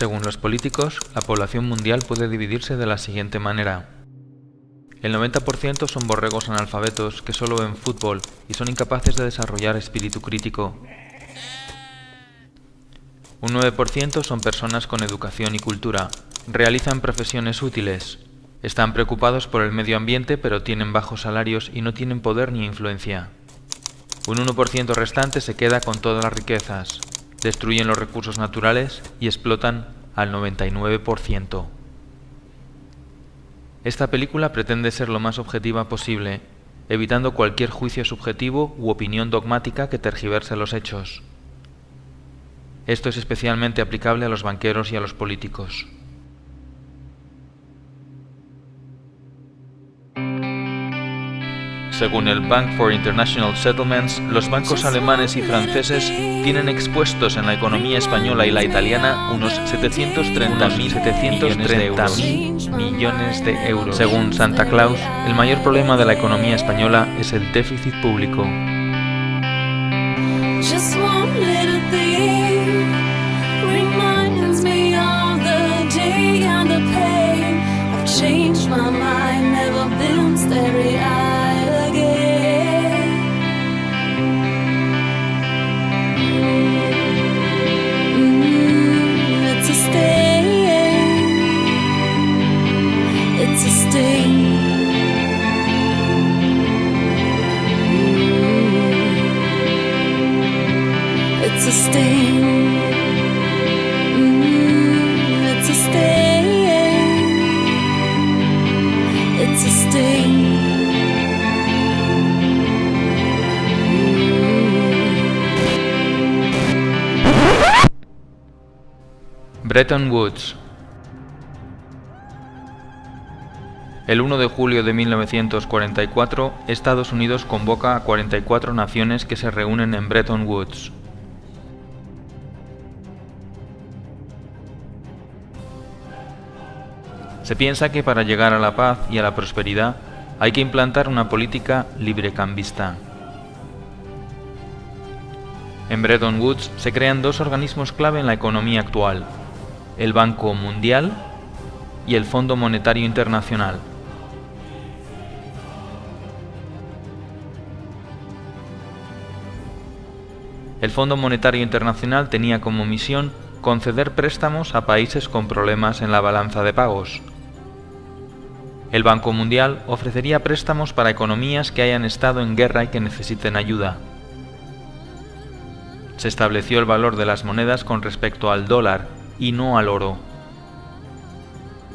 Según los políticos, la población mundial puede dividirse de la siguiente manera. El 90% son borregos analfabetos que solo ven fútbol y son incapaces de desarrollar espíritu crítico. Un 9% son personas con educación y cultura, realizan profesiones útiles, están preocupados por el medio ambiente pero tienen bajos salarios y no tienen poder ni influencia. Un 1% restante se queda con todas las riquezas, destruyen los recursos naturales y explotan al 99%. Esta película pretende ser lo más objetiva posible, evitando cualquier juicio subjetivo u opinión dogmática que tergiverse los hechos. Esto es especialmente aplicable a los banqueros y a los políticos. Según el Bank for International Settlements, los bancos alemanes y franceses tienen expuestos en la economía española y la italiana unos 730.000 millones de euros. Según Santa Claus, el mayor problema de la economía española es el déficit público. Bretton Woods. El 1 de julio de 1944, Estados Unidos convoca a 44 naciones que se reúnen en Bretton Woods. Se piensa que para llegar a la paz y a la prosperidad hay que implantar una política librecambista. En Bretton Woods se crean dos organismos clave en la economía actual: el Banco Mundial y el Fondo Monetario Internacional. El Fondo Monetario Internacional tenía como misión conceder préstamos a países con problemas en la balanza de pagos. El Banco Mundial ofrecería préstamos para economías que hayan estado en guerra y que necesiten ayuda. Se estableció el valor de las monedas con respecto al dólar y no al oro.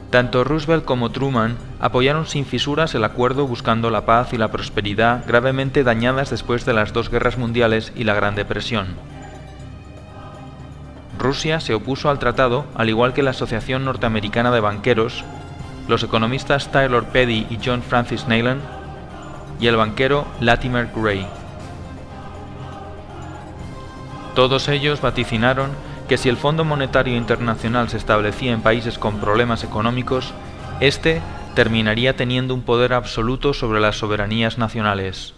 Tanto Roosevelt como Truman apoyaron sin fisuras el acuerdo buscando la paz y la prosperidad gravemente dañadas después de las dos guerras mundiales y la Gran Depresión. Rusia se opuso al tratado, al igual que la Asociación Norteamericana de Banqueros, los economistas Taylor Petty y John Francis Neyland, y el banquero Latimer Gray. Todos ellos vaticinaron que si el Fondo Monetario Internacional se establecía en países con problemas económicos, este terminaría teniendo un poder absoluto sobre las soberanías nacionales.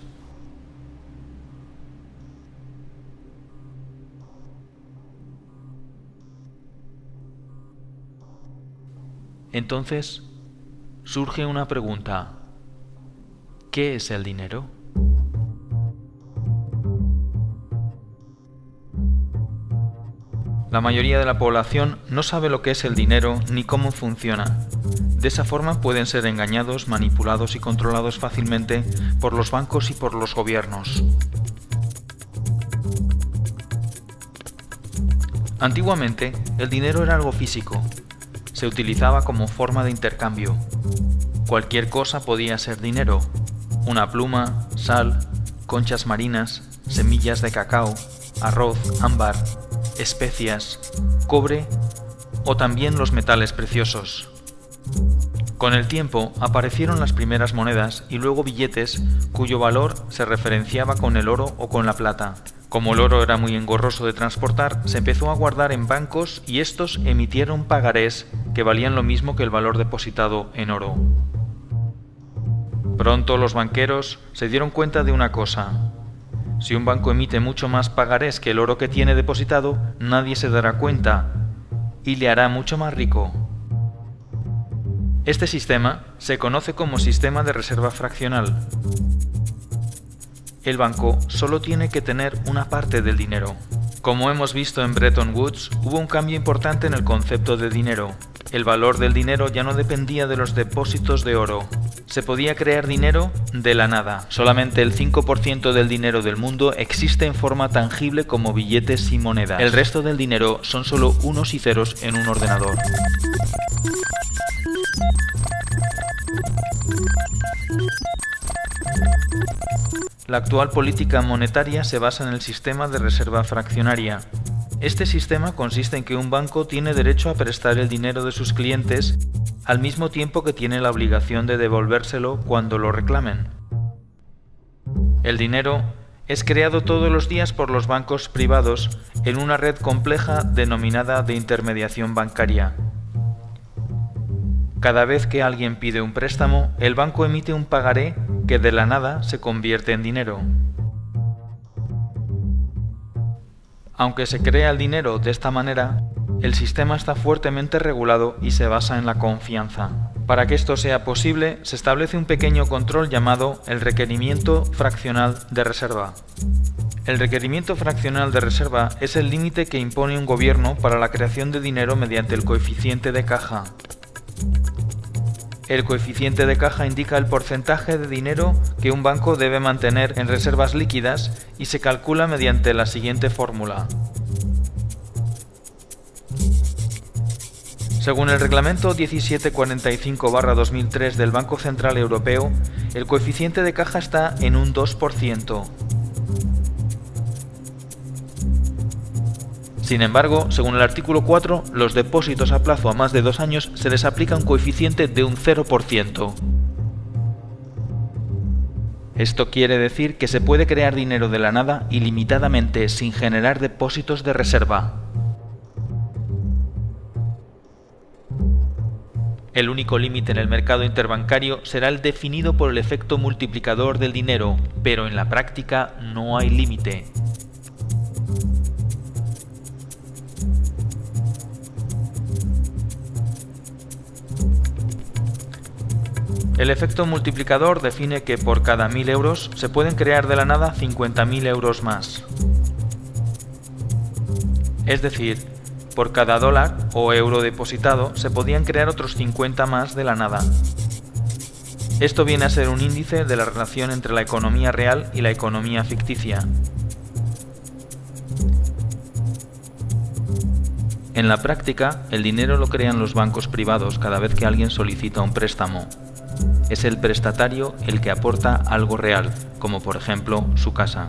Entonces, surge una pregunta: ¿qué es el dinero? La mayoría de la población no sabe lo que es el dinero ni cómo funciona. De esa forma pueden ser engañados, manipulados y controlados fácilmente por los bancos y por los gobiernos. Antiguamente, el dinero era algo físico. Se utilizaba como forma de intercambio. Cualquier cosa podía ser dinero: una pluma, sal, conchas marinas, semillas de cacao, arroz, ámbar, especias, cobre o también los metales preciosos. Con el tiempo aparecieron las primeras monedas y luego billetes cuyo valor se referenciaba con el oro o con la plata. Como el oro era muy engorroso de transportar, se empezó a guardar en bancos y estos emitieron pagarés que valían lo mismo que el valor depositado en oro. Pronto los banqueros se dieron cuenta de una cosa: si un banco emite mucho más pagarés que el oro que tiene depositado, nadie se dará cuenta y le hará mucho más rico. Este sistema se conoce como sistema de reserva fraccional. El banco solo tiene que tener una parte del dinero. Como hemos visto en Bretton Woods, hubo un cambio importante en el concepto de dinero. El valor del dinero ya no dependía de los depósitos de oro. Se podía crear dinero de la nada. Solamente el 5% del dinero del mundo existe en forma tangible como billetes y monedas. El resto del dinero son solo unos y ceros en un ordenador. La actual política monetaria se basa en el sistema de reserva fraccionaria. Este sistema consiste en que un banco tiene derecho a prestar el dinero de sus clientes al mismo tiempo que tiene la obligación de devolvérselo cuando lo reclamen. El dinero es creado todos los días por los bancos privados en una red compleja denominada de intermediación bancaria. Cada vez que alguien pide un préstamo, el banco emite un pagaré que de la nada se convierte en dinero. Aunque se crea el dinero de esta manera, el sistema está fuertemente regulado y se basa en la confianza. Para que esto sea posible, se establece un pequeño control llamado el requerimiento fraccional de reserva. El requerimiento fraccional de reserva es el límite que impone un gobierno para la creación de dinero mediante el coeficiente de caja. El coeficiente de caja indica el porcentaje de dinero que un banco debe mantener en reservas líquidas y se calcula mediante la siguiente fórmula. Según el reglamento 1745/2003 del Banco Central Europeo, el coeficiente de caja está en un 2%. Sin embargo, según el artículo 4, los depósitos a plazo a más de 2 años se les aplica un coeficiente de un 0%. Esto quiere decir que se puede crear dinero de la nada ilimitadamente sin generar depósitos de reserva. El único límite en el mercado interbancario será el definido por el efecto multiplicador del dinero, pero en la práctica no hay límite. El efecto multiplicador define que por cada 1.000 euros se pueden crear de la nada 50.000 euros más. Es decir, por cada dólar o euro depositado se podían crear otros 50 más de la nada. Esto viene a ser un índice de la relación entre la economía real y la economía ficticia. En la práctica, el dinero lo crean los bancos privados cada vez que alguien solicita un préstamo. Es el prestatario el que aporta algo real, como por ejemplo su casa.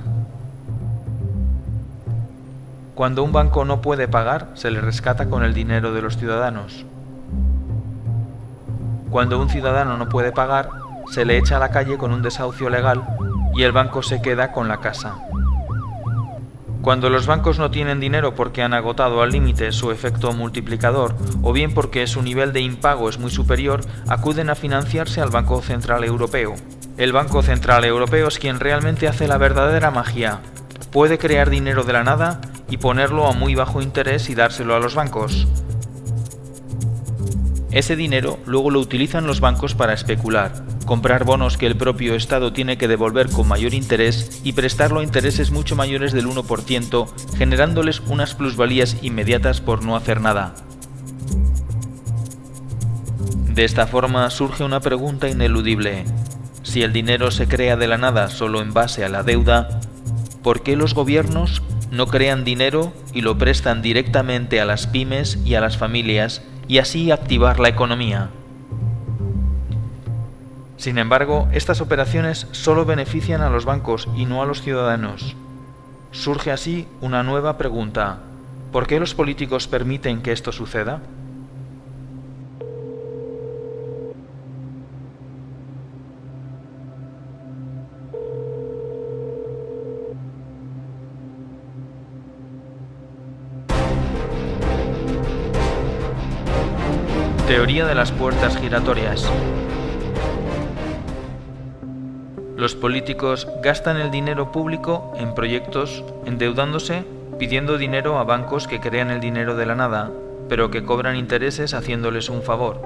Cuando un banco no puede pagar, se le rescata con el dinero de los ciudadanos. Cuando un ciudadano no puede pagar, se le echa a la calle con un desahucio legal y el banco se queda con la casa. Cuando los bancos no tienen dinero porque han agotado al límite su efecto multiplicador o bien porque su nivel de impago es muy superior, acuden a financiarse al Banco Central Europeo. El Banco Central Europeo es quien realmente hace la verdadera magia. Puede crear dinero de la nada y ponerlo a muy bajo interés y dárselo a los bancos. Ese dinero luego lo utilizan los bancos para especular, comprar bonos que el propio Estado tiene que devolver con mayor interés y prestarlo a intereses mucho mayores del 1%, generándoles unas plusvalías inmediatas por no hacer nada. De esta forma surge una pregunta ineludible. Si el dinero se crea de la nada solo en base a la deuda, ¿por qué los gobiernos no crean dinero y lo prestan directamente a las pymes y a las familias y así activar la economía? Sin embargo, estas operaciones solo benefician a los bancos y no a los ciudadanos. Surge así una nueva pregunta. ¿Por qué los políticos permiten que esto suceda? Teoría de las puertas giratorias. Los políticos gastan el dinero público en proyectos, endeudándose, pidiendo dinero a bancos que crean el dinero de la nada, pero que cobran intereses haciéndoles un favor.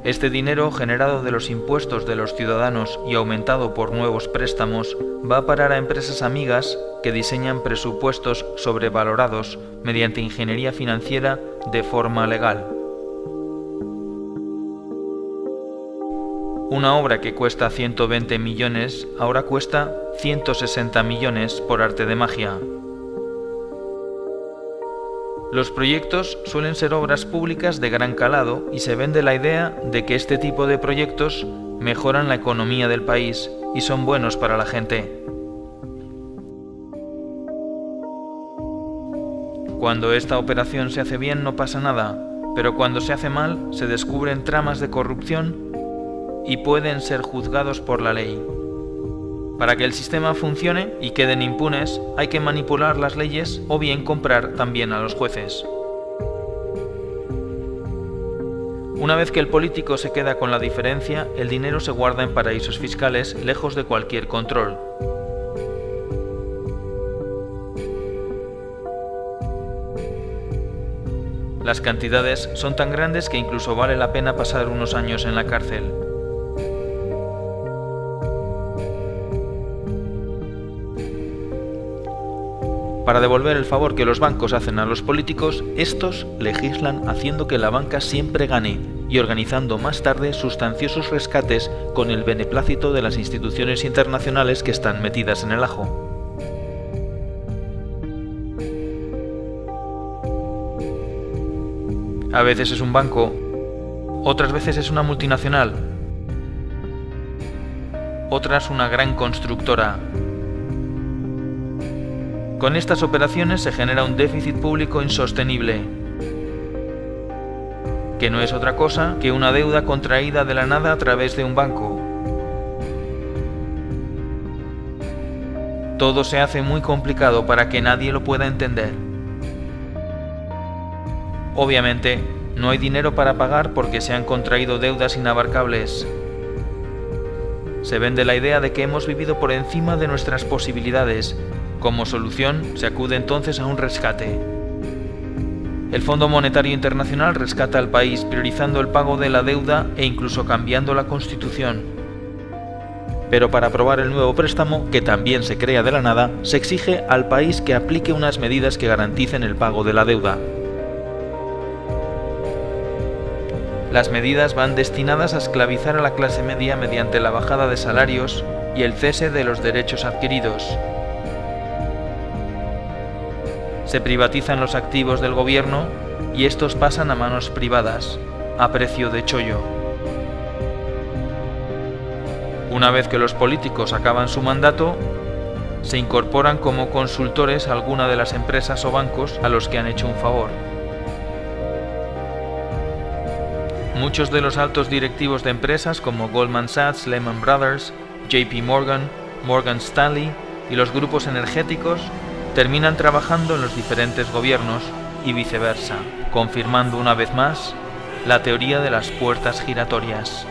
Este dinero generado de los impuestos de los ciudadanos y aumentado por nuevos préstamos va a parar a empresas amigas que diseñan presupuestos sobrevalorados mediante ingeniería financiera de forma legal. Una obra que cuesta 120 millones ahora cuesta 160 millones por arte de magia. Los proyectos suelen ser obras públicas de gran calado y se vende la idea de que este tipo de proyectos mejoran la economía del país y son buenos para la gente. Cuando esta operación se hace bien no pasa nada, pero cuando se hace mal se descubren tramas de corrupción y pueden ser juzgados por la ley. Para que el sistema funcione y queden impunes, hay que manipular las leyes o bien comprar también a los jueces. Una vez que el político se queda con la diferencia, el dinero se guarda en paraísos fiscales lejos de cualquier control. Las cantidades son tan grandes que incluso vale la pena pasar unos años en la cárcel. Para devolver el favor que los bancos hacen a los políticos, estos legislan haciendo que la banca siempre gane y organizando más tarde sustanciosos rescates con el beneplácito de las instituciones internacionales que están metidas en el ajo. A veces es un banco, otras veces es una multinacional, otras una gran constructora. Con estas operaciones se genera un déficit público insostenible, que no es otra cosa que una deuda contraída de la nada a través de un banco. Todo se hace muy complicado para que nadie lo pueda entender. Obviamente, no hay dinero para pagar porque se han contraído deudas inabarcables. Se vende la idea de que hemos vivido por encima de nuestras posibilidades. Como solución, se acude entonces a un rescate. El Fondo Monetario Internacional rescata al país priorizando el pago de la deuda e incluso cambiando la Constitución. Pero para aprobar el nuevo préstamo, que también se crea de la nada, se exige al país que aplique unas medidas que garanticen el pago de la deuda. Las medidas van destinadas a esclavizar a la clase media mediante la bajada de salarios y el cese de los derechos adquiridos. Se privatizan los activos del gobierno y estos pasan a manos privadas, a precio de chollo. Una vez que los políticos acaban su mandato, se incorporan como consultores a alguna de las empresas o bancos a los que han hecho un favor. Muchos de los altos directivos de empresas como Goldman Sachs, Lehman Brothers, JP Morgan, Morgan Stanley y los grupos energéticos terminan trabajando en los diferentes gobiernos y viceversa, confirmando una vez más la teoría de las puertas giratorias.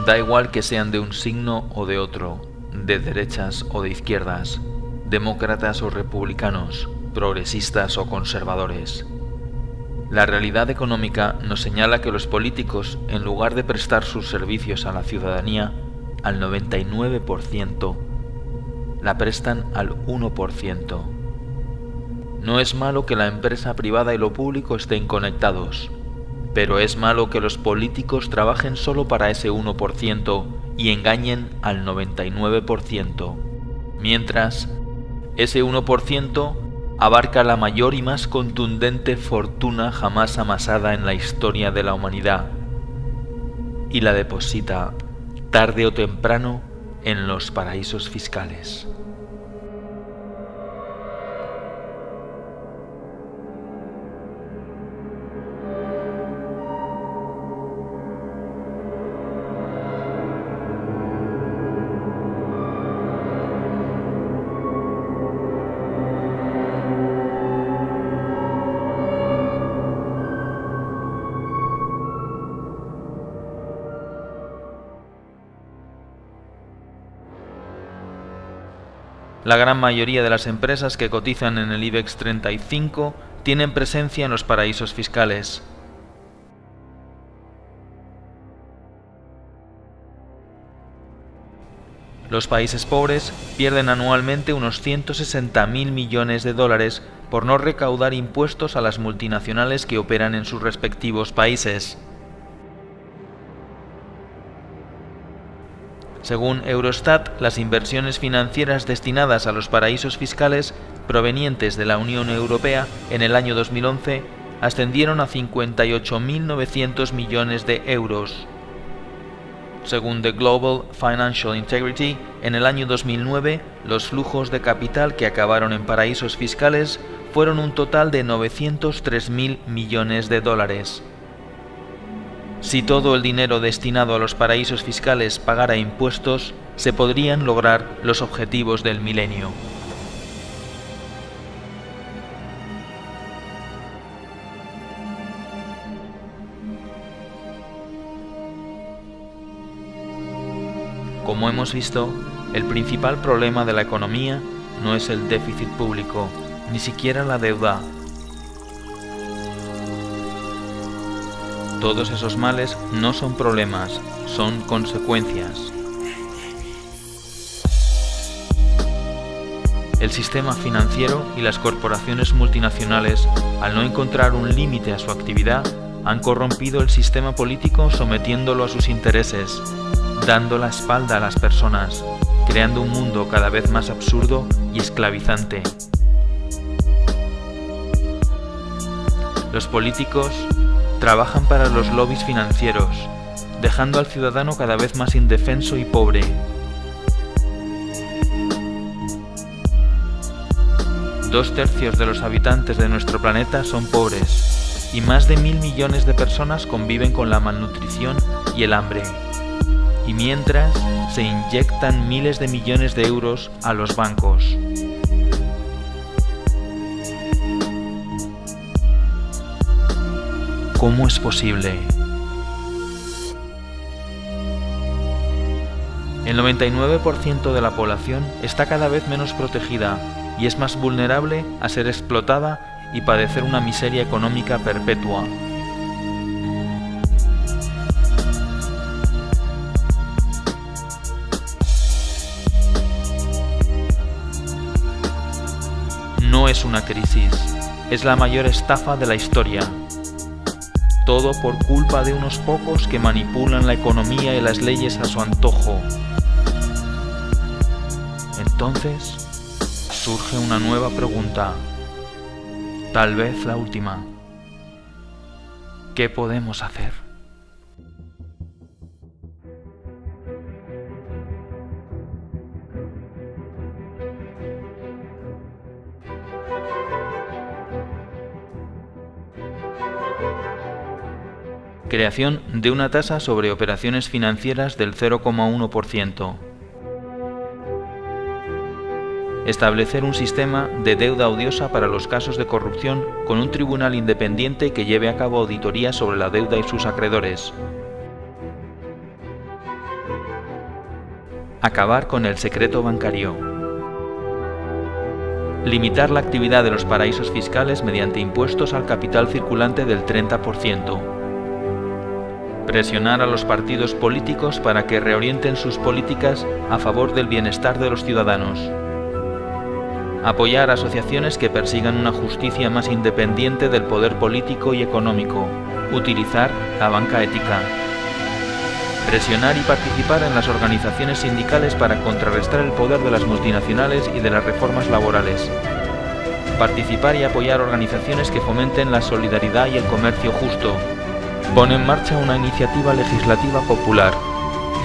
Da igual que sean de un signo o de otro, de derechas o de izquierdas, demócratas o republicanos, progresistas o conservadores. La realidad económica nos señala que los políticos, en lugar de prestar sus servicios a la ciudadanía al 99%, la prestan al 1%. No es malo que la empresa privada y lo público estén conectados, pero es malo que los políticos trabajen solo para ese 1% y engañen al 99%, mientras ese 1% abarca la mayor y más contundente fortuna jamás amasada en la historia de la humanidad y la deposita, tarde o temprano, en los paraísos fiscales. La gran mayoría de las empresas que cotizan en el IBEX 35 tienen presencia en los paraísos fiscales. Los países pobres pierden anualmente unos 160.000 millones de dólares por no recaudar impuestos a las multinacionales que operan en sus respectivos países. Según Eurostat, las inversiones financieras destinadas a los paraísos fiscales provenientes de la Unión Europea en el año 2011 ascendieron a 58.900 millones de euros. Según The Global Financial Integrity, en el año 2009, los flujos de capital que acabaron en paraísos fiscales fueron un total de 903.000 millones de dólares. Si todo el dinero destinado a los paraísos fiscales pagara impuestos, se podrían lograr los objetivos del milenio. Como hemos visto, el principal problema de la economía no es el déficit público, ni siquiera la deuda. Todos esos males no son problemas, son consecuencias. El sistema financiero y las corporaciones multinacionales, al no encontrar un límite a su actividad, han corrompido el sistema político sometiéndolo a sus intereses, dando la espalda a las personas, creando un mundo cada vez más absurdo y esclavizante. Los políticos trabajan para los lobbies financieros, dejando al ciudadano cada vez más indefenso y pobre. Dos tercios de los habitantes de nuestro planeta son pobres, y más de 1.000 millones de personas conviven con la malnutrición y el hambre. Y mientras, se inyectan miles de millones de euros a los bancos. ¿Cómo es posible? El 99% de la población está cada vez menos protegida y es más vulnerable a ser explotada y padecer una miseria económica perpetua. No es una crisis, es la mayor estafa de la historia. Todo por culpa de unos pocos que manipulan la economía y las leyes a su antojo. Entonces, surge una nueva pregunta, tal vez la última. ¿Qué podemos hacer? Creación de una tasa sobre operaciones financieras del 0,1%. Establecer un sistema de deuda odiosa para los casos de corrupción con un tribunal independiente que lleve a cabo auditorías sobre la deuda y sus acreedores. Acabar con el secreto bancario. Limitar la actividad de los paraísos fiscales mediante impuestos al capital circulante del 30%. Presionar a los partidos políticos para que reorienten sus políticas a favor del bienestar de los ciudadanos. Apoyar asociaciones que persigan una justicia más independiente del poder político y económico. Utilizar la banca ética. Presionar y participar en las organizaciones sindicales para contrarrestar el poder de las multinacionales y de las reformas laborales. Participar y apoyar organizaciones que fomenten la solidaridad y el comercio justo. Pon en marcha una iniciativa legislativa popular.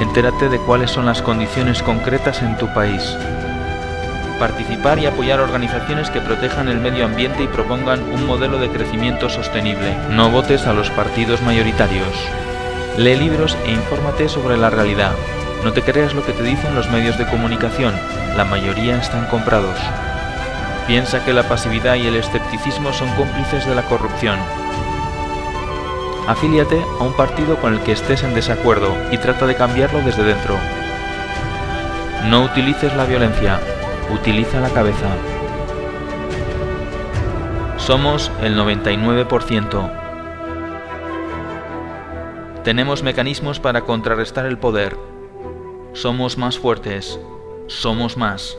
Entérate de cuáles son las condiciones concretas en tu país. Participar y apoyar organizaciones que protejan el medio ambiente y propongan un modelo de crecimiento sostenible. No votes a los partidos mayoritarios. Lee libros e infórmate sobre la realidad. No te creas lo que te dicen los medios de comunicación, la mayoría están comprados. Piensa que la pasividad y el escepticismo son cómplices de la corrupción. Afíliate a un partido con el que estés en desacuerdo y trata de cambiarlo desde dentro. No utilices la violencia, utiliza la cabeza. Somos el 99%. Tenemos mecanismos para contrarrestar el poder. Somos más fuertes. Somos más.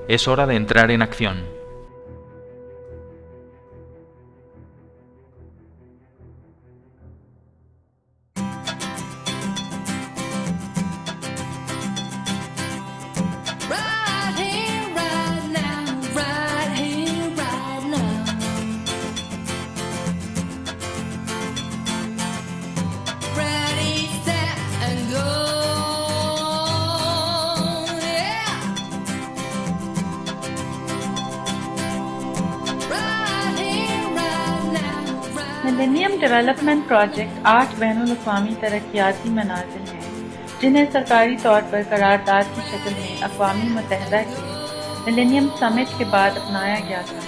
Es hora de entrar en acción. Millennium development project 8 बैनुल-अक़वामी तरक्याती मनाज़िल हैं जिन्हें सरकारी तौर पर करारदाद की शक्ल में अक़वामी मुत्तहिदा के मिलेनियम समिट के बाद अपनाया गया था।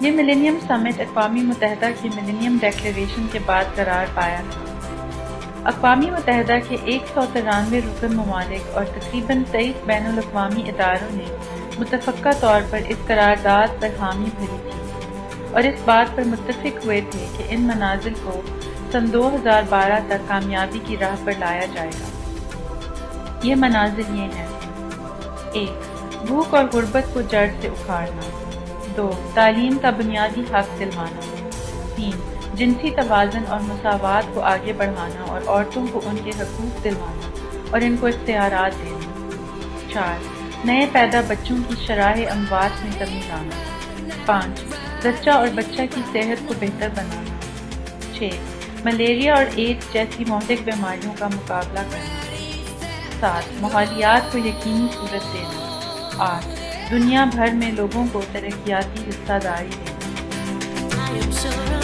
ये मिलेनियम समिट अक़वामी मुत्तहिदा की मिलेनियम डिक्लेरेशन के बाद करार पाया था। अक़वामी मुत्तहिदा के 193 रुकन ममालिक और तकरीबन 23 बैनुल-अक़वामी इदारों ने मुतफ़क्का तौर पर इस करारदाद पर हामी भरी थी और इस बात पर मुत्तफ़िक़ हुए थे कि इन मनाज़िल को सन 2012 तक कामयाबी की राह पर लाया जाएगा। ये मनाज़िल ये हैं: 1. भूख और गुर्बत को जड़ से उखाड़ना। 2. तालीम का बुनियादी हक़ दिलवाना। 3. जिनसी तवाज़ुन और मुसावात को आगे बढ़ाना और औरतों को उनके हकूक़ दिलवाना और इनको इख्तियारात देना। 4. नए पैदा बच्चों की शराह अमवात में कमी लाना। 5. बच्चा और बच्चा की सेहत को बेहतर बनाना। 6. मलेरिया और एड्स जैसी मौलिक बीमारियों का मुकाबला करना। 7. माहौलियात को यकीनी सूरत देना। 8. दुनिया भर में लोगों को तरक्याती हिस्सादारी देना।